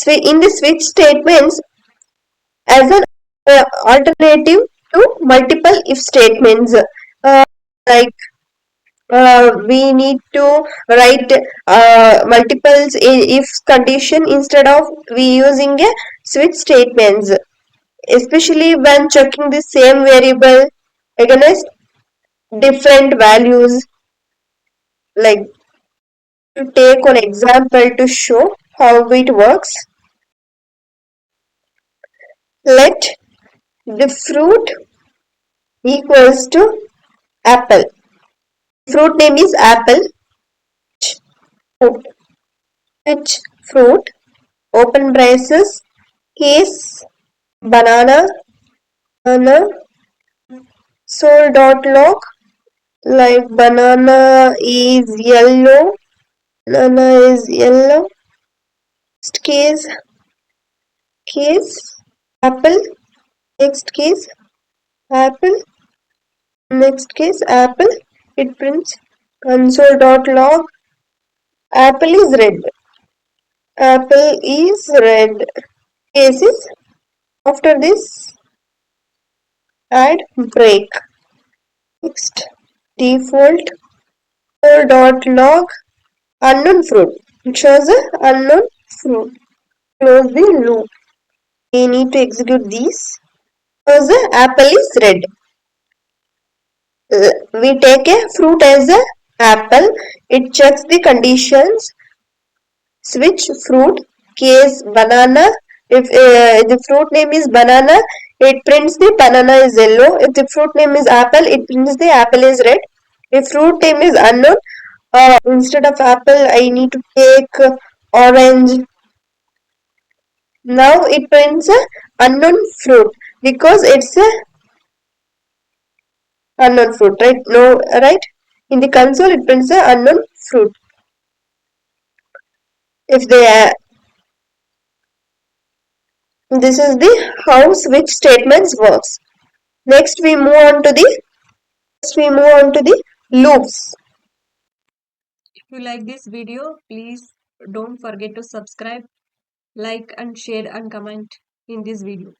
in the switch statements as an alternative to multiple if statements. Like we need to write multiples if condition instead of we using a switch statements, especially when checking the same variable against different values. Like, to take an example to show how it works, let the fruit equals to apple. Fruit name is apple. Fruit. Which fruit? Open braces. Case banana. Banana. Sol dot log. Like banana is yellow. Banana is yellow. Next case apple. Next case apple. Next case apple. It prints console.log. Apple is red. Apple is red. Cases. After this, add break. Next, default log unknown fruit. It shows the unknown fruit. Close the loop. We need to execute these. Because the apple is red. We take a fruit as a apple. It checks the conditions. Switch fruit, case banana. If the fruit name is banana, it prints the banana is yellow. If the fruit name is apple, it prints the apple is red. If fruit name is unknown, instead of apple, I need to take orange. Now it prints a unknown fruit because it's a unknown fruit, right? No, right? In the console, it prints a unknown fruit. If they this is the how switch statements works. Next we move on to the loops. If you like this video, please don't forget to subscribe, like and share and comment in this video.